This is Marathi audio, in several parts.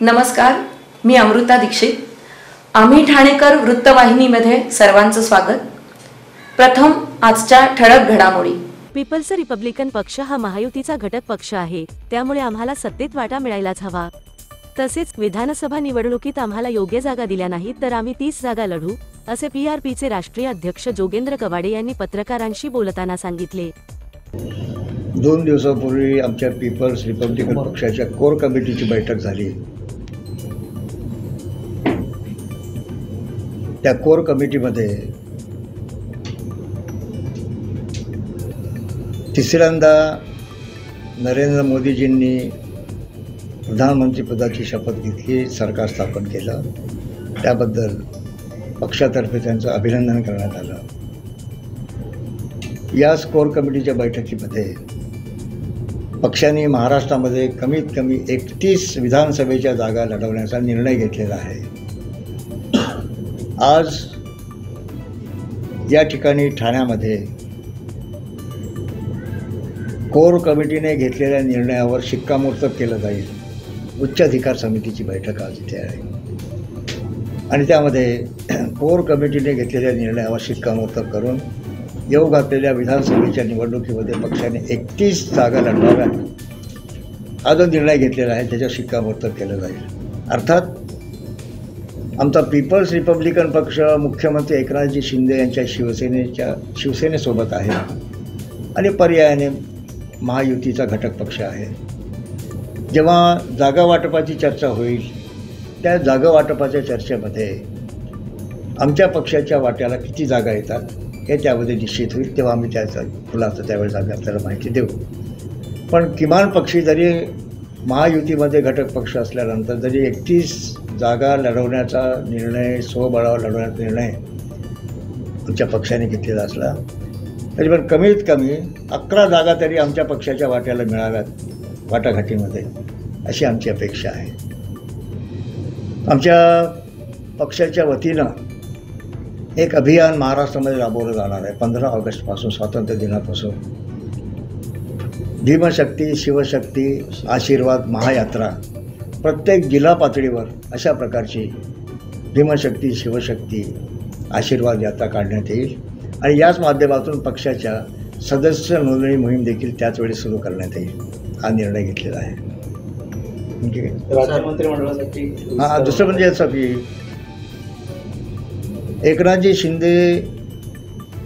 नमस्कार, मी अमृता दीक्षित. आम्ही ठाणेकर वृत्तवाहिनीमध्ये सर्वांचं स्वागत. प्रथम आजच्या ठळक घडामोडी. पीपल्स रिपब्लिकन पक्ष हा महायुतीचा घटक पक्ष आहे, त्यामुळे आम्हाला सत्तेत वाटा मिळायलाच हवा. तसेच विधानसभा निवडणुकीत आम्हाला योग्य जागा दिल्या नाहीत तर आम्ही 30 जागा लढू, असे PRPचे राष्ट्रीय अध्यक्ष जोगेंद्र कवाडे यांनी पत्रकारांशी बोलताना सांगितले. 2 दिवसापूर्वी आमच्या पीपल्स रिपब्लिकन पक्षाच्या कोर कमिटीची बैठक झाली. त्या कोर कमिटीमध्ये तिसऱ्यांदा नरेंद्र मोदीजींनी प्रधानमंत्रीपदाची शपथ घेतली, सरकार स्थापन केलं. त्याबद्दल पक्षातर्फे त्यांचं अभिनंदन करण्यात आलं. याच कोर कमिटीच्या बैठकीमध्ये पक्षाने महाराष्ट्रामध्ये कमीत कमी 31 विधानसभेच्या जागा लढवण्याचा निर्णय घेतलेला आहे. आज या ठिकाणी ठाण्यामध्ये कोर कमिटीने घेतलेल्या निर्णयावर शिक्कामोर्तब केलं जाईल. उच्चाधिकार समितीची बैठक आज इथे आहे आणि त्यामध्ये कोर कमिटीने घेतलेल्या निर्णयावर शिक्कामोर्तब करून येऊ घातलेल्या विधानसभेच्या निवडणुकीमध्ये पक्षाने 31 जागा लढवाव्यात हा जो निर्णय घेतलेला आहे त्याच्यावर शिक्कामोर्तब केलं जाईल. अर्थात आमचा पीपल्स रिपब्लिकन पक्ष मुख्यमंत्री एकनाथजी शिंदे यांच्या शिवसेनेसोबत आहे आणि पर्यायाने महायुतीचा घटक पक्ष आहे. जेव्हा जागा वाटपाची चर्चा होईल त्या जागा वाटपाच्या चर्चेमध्ये आमच्या पक्षाच्या वाट्याला किती जागा येतात हे त्यामध्ये निश्चित होईल. तेव्हा आम्ही त्याचा खुलासा त्यावेळेस आपल्याला माहिती देऊ. पण किमान पक्षी जरी महायुतीमध्ये घटक पक्ष असल्यानंतर जरी 31 जागा लढवण्याचा निर्णय, स्वबळावर लढवण्याचा निर्णय आमच्या पक्षाने घेतलेला असला तरी पण कमीत कमी 11 जागा तरी आमच्या पक्षाच्या वाट्याला मिळाव्यात वाटाघाटीमध्ये, अशी आमची अपेक्षा आहे. आमच्या पक्षाच्या वतीनं एक अभियान महाराष्ट्रामध्ये राबवलं जाणार आहे. 15 ऑगस्टपासून, स्वातंत्र्य दिनापासून भीमशक्ती, शिवशक्ती, आशीर्वाद महायात्रा प्रत्येक जिल्हा पातळीवर अशा प्रकारची भीमशक्ती, शिवशक्ती, आशीर्वाद यात्रा काढण्यात येईल आणि याच माध्यमातून पक्षाच्या सदस्य नोंदणी मोहीम देखील त्याचवेळी सुरू करण्यात येईल. हा निर्णय घेतलेला आहे. मंत्रिमंडळासाठी दुसरं म्हणजे असं की एकनाथजी शिंदे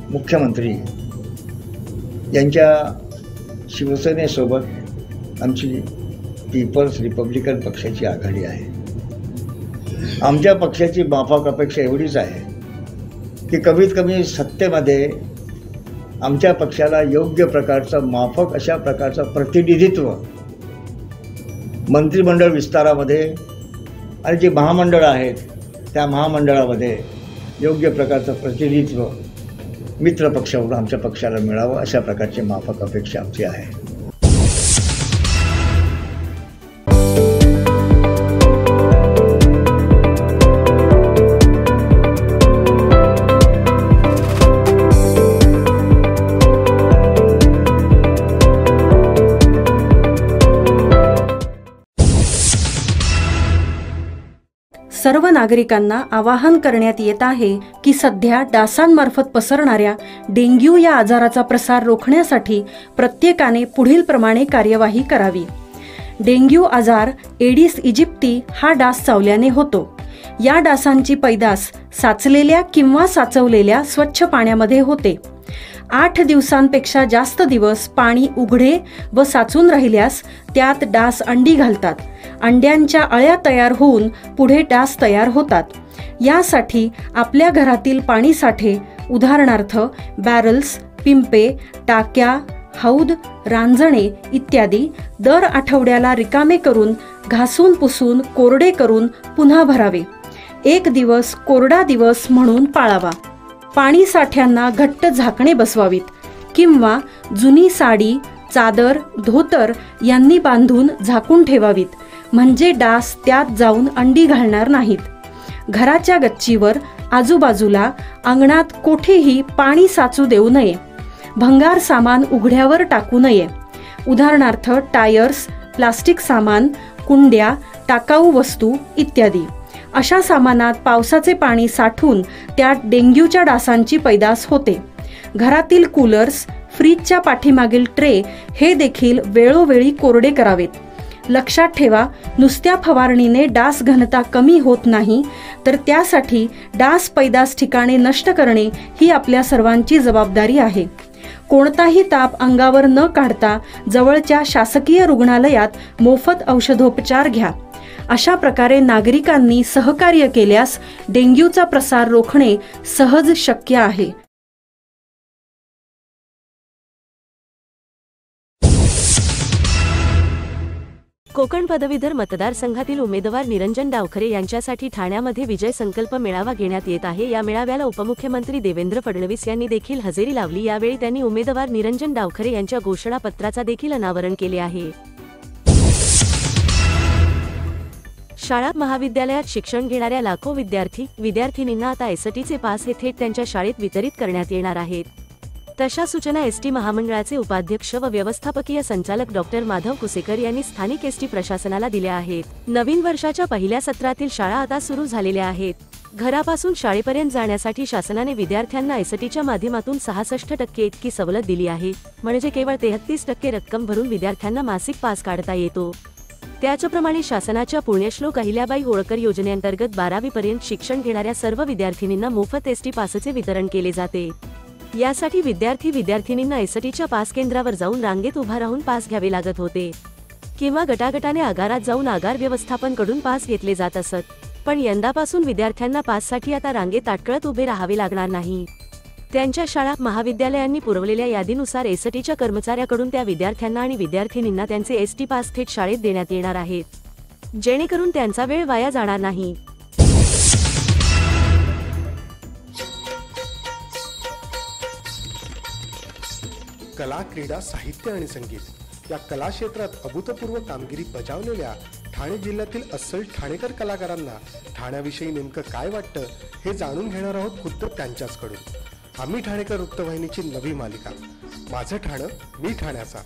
मुख्यमंत्री यांच्या शिवसेनेसोबत आमची पीपल्स रिपब्लिकन पक्षाची आघाडी आहे. आमच्या पक्षाची माफक अपेक्षा एवढीच आहे की कमीत कमी सत्तेमध्ये आमच्या पक्षाला योग्य प्रकारचं माफक अशा प्रकारचं प्रतिनिधित्व मंत्रिमंडळ विस्तारामध्ये आणि जी महामंडळं आहेत त्या महामंडळामध्ये योग्य प्रकारचं प्रतिनिधित्व मित्रपक्षाकडून आमच्या पक्षाला मिळावं अशा प्रकारची माफक अपेक्षा आमची आहे. सर्व नागरिकांना आवाहन करण्यात येत आहे की सध्या डासांमार्फत पसरणाऱ्या डेंग्यू या आजाराचा प्रसार रोखण्यासाठी प्रत्येकाने पुढील प्रमाणे कार्यवाही करावी. डेंग्यू आजार एडिस इजिप्ती हा डास चावल्याने होतो. या डासांची पैदास साचलेल्या किंवा साचवलेल्या स्वच्छ पाण्यामध्ये होते. 8 दिवसांपेक्षा जास्त दिवस पाणी उघडे व साचून राहिल्यास त्यात डास अंडी घालतात. अंड्यांच्या अळ्या तयार होऊन पुढे डास तयार होतात. यासाठी आपल्या घरातील पाणी साठे, उदाहरणार्थ बॅरल्स, पिंपे, टाक्या, हौद, रांजणे इत्यादी दर आठवड्याला रिकामे करून घासून पुसून कोरडे करून पुन्हा भरावे. 1 दिवस कोरडा दिवस म्हणून पाळावा. पाणी साठ्यांना घट्ट झाकणे बसवावीत किंवा जुनी साडी, चादर, धोतर यांनी बांधून झाकून ठेवावीत, म्हणजे डास त्यात जाऊन अंडी घालणार नाहीत. घराच्या गच्चीवर, आजूबाजूला, अंगणात कोठेही पाणी साचू देऊ नये. भंगार सामान उघड्यावर टाकू नये. उदाहरणार्थ टायर्स, प्लास्टिक सामान, कुंड्या, टाकाऊ वस्तू इत्यादी. अशा सामानात पावसाचे पाणी साठून त्यात डेंग्यूच्या डासांची पैदास होते. घरातील कूलर्स, फ्रीजच्या पाठीमागील ट्रे हे देखील वेळोवेळी कोरडे करावेत. लक्षात ठेवा, नुसत्या फवारणीने डास घनता कमी होत नाही, तर त्यासाठी डास पैदास ठिकाणे नष्ट करणे ही आपल्या सर्वांची जबाबदारी आहे. कोणताही ताप अंगावर न काढता जवळच्या शासकीय रुग्णालयात मोफत औषधोपचार घ्या. अशा प्रकारे नागरिकांनी सहकार्य केल्यास डेंग्यूचा प्रसार रोखणे सहज शक्य आहे. कोकण पदवीधर मतदारसंघातील उमेदवार निरंजन डावखरे यांच्यासाठी ठाण्यामध्ये विजय संकल्प मेळावा घेण्यात येत आहे. या मेळाव्याला उपमुख्यमंत्री देवेंद्र फडणवीस यांनी देखील हजेरी लावली. यावेळी त्यांनी उमेदवार निरंजन डावखरे यांच्या घोषणापत्राचा देखील अनावरण केले आहे. शाळा महाविद्यालयात शिक्षण घेणाऱ्या लाखो विद्यार्थिनींना आता एसटीचे पास हे थेट त्यांच्या शाळेत वितरित करण्यात येणार आहेत. तशा सूचना एसटी महामंडळाचे उपाध्यक्ष व व्यवस्थापकीय संचालक डॉक्टर माधव कुसेकर यांनी स्थानिक एसटी प्रशासनाला दिल्या आहेत. नवीन वर्षाच्या पहिल्या सत्रातील शाळा आता सुरू झालेल्या आहेत. घरापासून शाळेपर्यंत जाण्यासाठी शासनाने विद्यार्थ्यांना एसटीच्या माध्यमातून 66% इतकी सवलत दिली आहे. म्हणजे केवळ 33% रक्कम भरून विद्यार्थ्यांना मासिक पास काढता येतो. त्याचप्रमाणे शासनाच्या पुण्यश्लोक अहिल्याबाई होळकर योजनेअंतर्गत 12वी पर्यंत शिक्षण घेणाऱ्या सर्व विद्यार्थिनींना मोफत एसटी पासचे वितरण केले जाते. यासाठी विद्यार्थीनींना एसटीच्या पास केंद्रावर जाऊन रांगेत उभा राहून पास घ्यावे लागत होते किंवा गटागटाने आगारात जाऊन आगार व्यवस्थापन कडून पास घेतले जात असत. पण यंदापासून विद्यार्थ्यांना पाससाठी आता रांगेत ताटकळत उभे राहावे लागणार नाही. त्यांच्या शाळा महाविद्यालयांनी पुरवलेल्या यादीनुसार एसटीच्या कर्मचाऱ्याकडून त्या विद्यार्थ्यांना आणि विद्यार्थिनींना त्यांचे एसटी पास थेट शाळेत देण्यात येणार आहेत, जेणेकरून त्यांचा वेळ वाया जाणार नाही. कला, क्रीडा, साहित्य आणि संगीत या कला क्षेत्रात अभूतपूर्व कामगिरी बजावलेल्या ठाणे जिल्ह्यातील अस्सल ठाणेकर कलाकारांना ठाण्याविषयी नेमकं काय वाटतं हे जाणून घेणार आहोत खुद्द त्यांच्याचकडून. आम्ही ठाणेकर वृत्तवाहिनीची नवी मालिका माझं ठाणं मी ठाण्याचा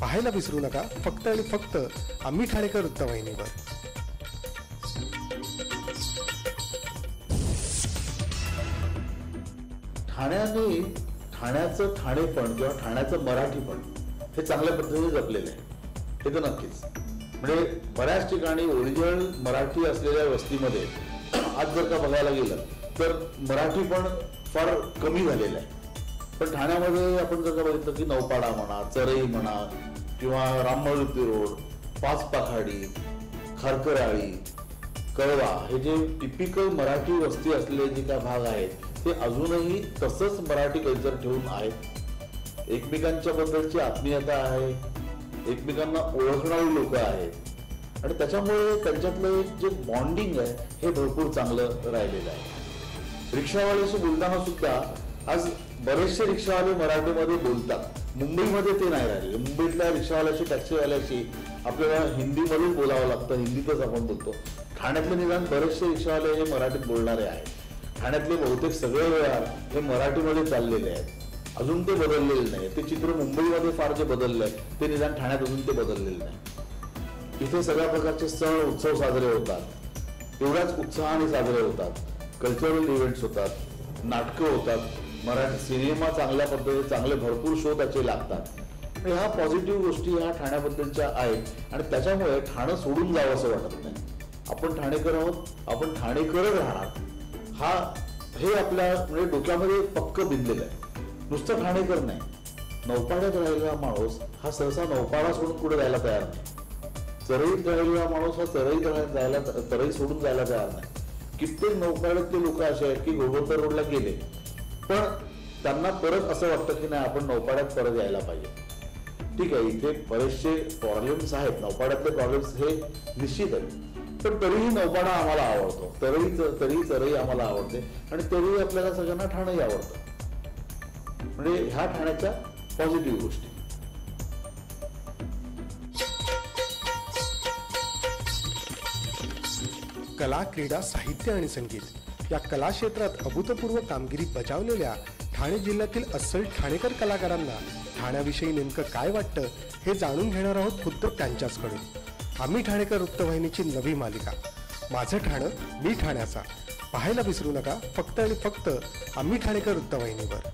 पाहायला विसरू नका, फक्त आणि फक्त आम्ही ठाणेकर वृत्तवाहिनीवर. ठाण्याचं ठाणेपण किंवा ठाण्याचं मराठीपण हे चांगल्या पद्धतीने जपलेलं आहे, हे तर नक्कीच. म्हणजे बऱ्याच ठिकाणी ओरिजिनल मराठी असलेल्या वस्तीमध्ये आज जर का बघायला गेलं तर मराठीपण फार कमी झालेलं आहे. पण ठाण्यामध्ये आपण जर का बघितलं की नौपाडा म्हणा, चरई म्हणा किंवा राममळुती रोड, पाचपाखाडी, खारकराळी, कळवा हे जे टिपिकल मराठी वस्ती असलेले जे काय भाग आहेत ते अजूनही तसंच मराठी कल्चर ठेवून आहेत. एकमेकांच्या बद्दलची आत्मीयता आहे, एकमेकांना ओळखणारी लोक आहेत आणि त्याच्यामुळे त्यांच्यातलं जे बॉन्डिंग आहे हे भरपूर चांगलं राहिलेलं आहे. रिक्षावाल्याशी बोलताना सुद्धा आज बरेचसे रिक्षावाले मराठीमध्ये बोलतात. मुंबईमध्ये ते नाही राहिले. मुंबईतल्या रिक्षावाल्याशी, टॅक्सीवाल्याशी आपल्याला हिंदीमध्येच बोलावं लागतं, हिंदीतच आपण बोलतो. ठाण्यातले निदान बरेचसे रिक्षावाले हे मराठीत बोलणारे आहेत. ठाण्यातले बहुतेक सगळे व्यवहार हे मराठीमध्ये चाललेले आहेत. अजून ते बदललेले नाही. ते चित्र मुंबईमध्ये फार जे बदललं आहे ते निदान ठाण्यात अजून ते बदललेलं नाही. इथे सगळ्या प्रकारचे सण उत्सव साजरे होतात, तेवढ्याच उत्साहाने साजरे होतात. कल्चरल इव्हेंट्स होतात, नाटकं होतात, मराठी सिनेमा चांगल्या पद्धतीने चांगले भरपूर शो त्याचे लागतात. ह्या पॉझिटिव्ह गोष्टी ह्या ठाण्याबद्दलच्या आहेत आणि त्याच्यामुळे ठाणं सोडून जावं असं वाटत नाही. आपण ठाणेकर आहोत, आपण ठाणेकरच राहणार हे आपल्या म्हणजे डोक्यामध्ये पक्क भिनलेलं आहे. नुसतं ठाणेकर नाही, नौपाड्यात राहिलेला माणूस हा सहसा नौपाडा सोडून पुढे जायला तयार नाही. चरईत राहिलेला माणूस हा चरई सोडून जायला तयार नाही. कित्येक नौपाड्यातले लोक असे आहेत की गोगोतर रोडला गेले पण त्यांना परत असं वाटतं की नाही आपण नौपाड्यात परत यायला पाहिजे. ठीक आहे, इथे बरेचसे प्रॉब्लेम्स आहेत, नौपाड्यातले प्रॉब्लेम्स हे निश्चित आहेत, पण तरीही नौपाडा आम्हाला आवडतो, तरी चरई आम्हाला आवडते आणि तरीही आपल्याला सगळ्यांना ठाणंही आवडतं. म्हणजे ह्या ठाण्याच्या पॉझिटिव्ह गोष्टी. कला, क्रीडा, साहित्य आणि संगीत या कला क्षेत्रात अभूतपूर्व कामगिरी बजावलेल्या ठाणे जिल्ह्यातील अस्सल ठाणेकर कलाकारांना ठाण्याविषयी नेमकं काय वाटतं हे जाणून घेणार आहोत खुद्द त्यांच्याचकडून. आम्ही ठाणेकर वृत्तवाहिनीची नवी मालिका माझं ठाणं मी ठाण्याचा पाहायला विसरू नका, फक्त आणि फक्त आम्ही ठाणेकर वृत्तवाहिनीवर.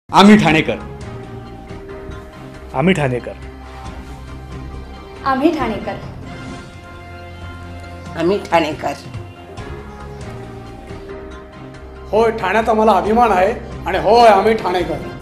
आम्ही ठाणेकर. आम्ही ठाणेकर. आम्ही ठाणेकर. आम्ही ठाणेकर. होय, ठाण्यात आम्हाला अभिमान आहे आणि होय आम्ही ठाणेकर.